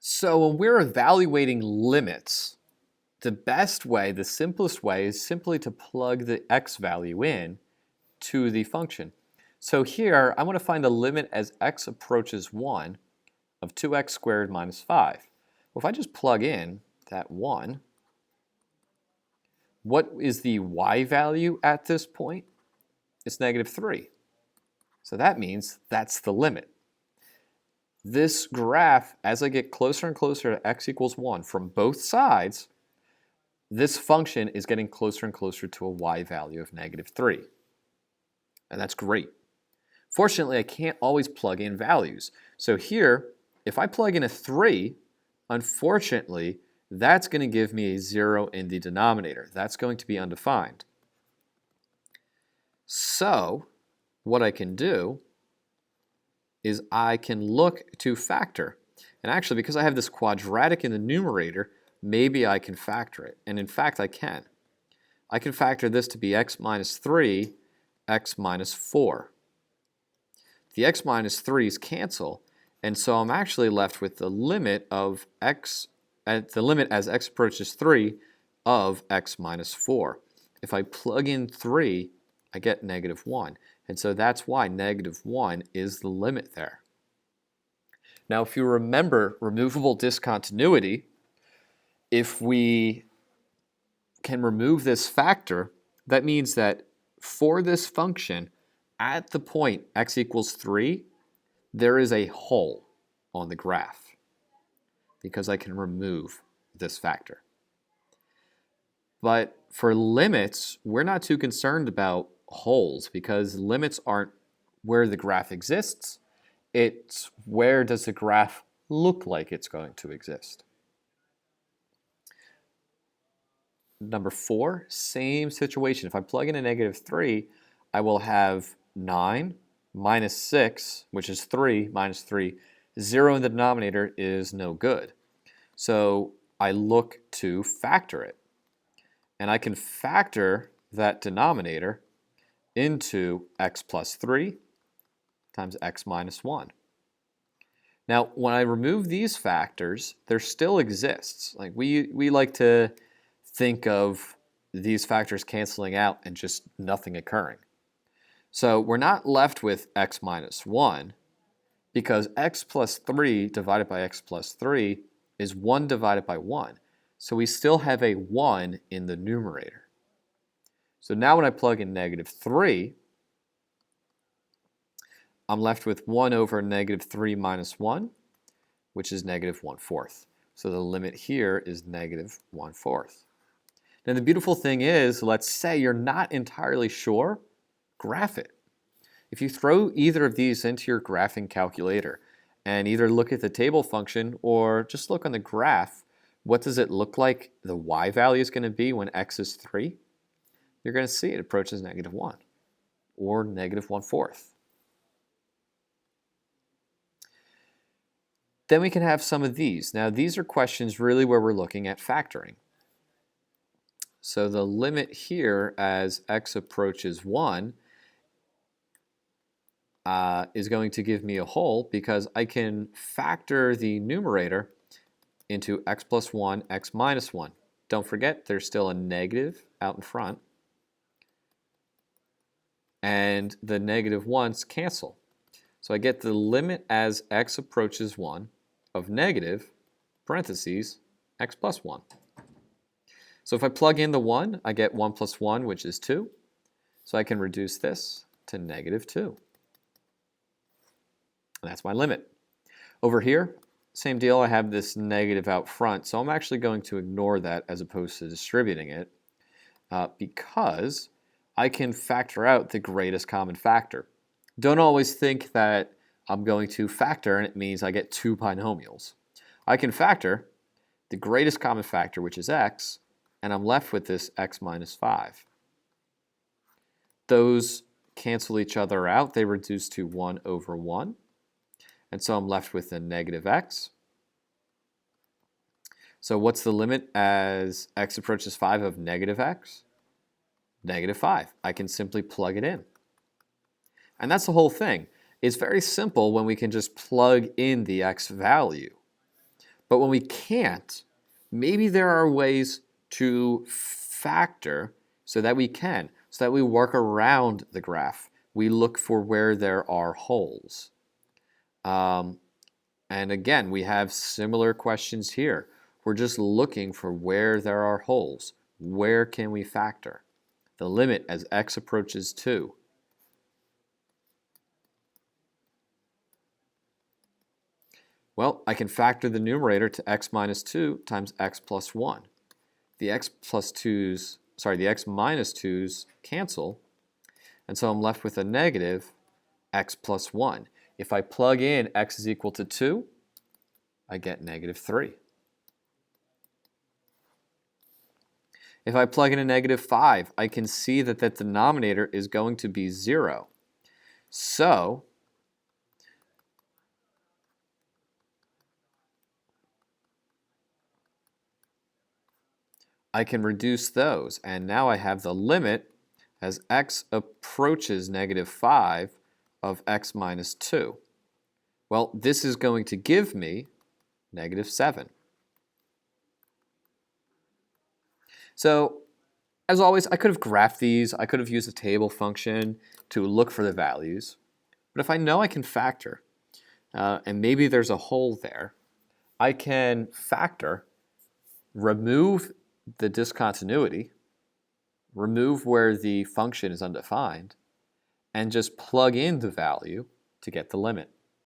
So when we're evaluating limits, the best way, the simplest way, is simply to plug the x value in to the function. So here, I want to find the limit as x approaches 1 of 2x squared minus 5. Well, if I just plug in that 1, what is the y value at this point? It's negative 3. So that means that's the limit. This graph, as I get closer and closer to x equals 1 from both sides, this function is getting closer and closer to a y value of negative 3. And that's great. Fortunately, I can't always plug in values. So here, if I plug in a 3, unfortunately, that's going to give me a 0 in the denominator. That's going to be undefined. So what I can do is I can look to factor. And actually, because I have this quadratic in the numerator, maybe I can factor it. And in fact, I can. I can factor this to be x minus 3, x minus 4. The x minus 3's cancel, and so I'm actually left with the limit of x, the limit as x approaches 3 of x minus 4. If I plug in 3, I get negative 1. And so that's why negative 1 is the limit there. Now, if you remember removable discontinuity, if we can remove this factor, that means that for this function, at the point x equals 3, there is a hole on the graph because I can remove this factor. But for limits, we're not too concerned about holes because limits aren't where the graph exists. It's where does the graph look like it's going to exist. Number 4, same situation. If I plug in a negative 3, I will have 9 minus 6, which is 3 minus 3. 0 in the denominator is no good. So I look to factor it. And I can factor that denominator into x plus 3 times x minus 1. Now, when I remove these factors, there still exists. Like we like to think of these factors canceling out and just nothing occurring. So we're not left with x minus 1 because x plus 3 divided by x plus 3 is 1 divided by 1. So we still have a 1 in the numerator. So now when I plug in negative 3, I'm left with 1 over negative 3 minus 1, which is negative 1/4. So the limit here is negative 1/4. Now the beautiful thing is, let's say you're not entirely sure, graph it. If you throw either of these into your graphing calculator and either look at the table function or just look on the graph, what does it look like the y value is going to be when x is 3? You're going to see it approaches negative 1 or negative 1/4. Then we can have some of these. Now these are questions really where we're looking at factoring. So the limit here as x approaches 1 is going to give me a hole because I can factor the numerator into x plus 1, x minus 1. Don't forget there's still a negative out in front. And the negative 1's cancel. So I get the limit as x approaches 1 of negative, parentheses, x plus 1. So if I plug in the 1, I get 1 plus 1, which is 2. So I can reduce this to negative 2. And that's my limit. Over here, same deal, I have this negative out front, so I'm actually going to ignore that as opposed to distributing it because I can factor out the greatest common factor. Don't always think that I'm going to factor and it means I get 2 binomials. I can factor the greatest common factor, which is x, and I'm left with this x minus 5. Those cancel each other out. They reduce to 1 over 1. And so I'm left with a negative x. So what's the limit as x approaches 5 of negative x? Negative 5. I can simply plug it in. And that's the whole thing. It's very simple when we can just plug in the x value. But when we can't, maybe there are ways to factor so that we can, so that we work around the graph. We look for where there are holes. And again, we have similar questions here. We're just looking for where there are holes. Where can we factor? The limit as x approaches 2. Well, I can factor the numerator to x minus 2 times x plus 1. The x minus 2's cancel, and so I'm left with a negative x plus 1. If I plug in x is equal to 2, I get negative 3. If I plug in a negative 5, I can see that the denominator is going to be 0. So I can reduce those, and now I have the limit as x approaches negative 5 of x minus 2. Well, this is going to give me negative 7. So, as always, I could have graphed these. I could have used a table function to look for the values. But if I know I can factor, and maybe there's a hole there, I can factor, remove the discontinuity, remove where the function is undefined, and just plug in the value to get the limit.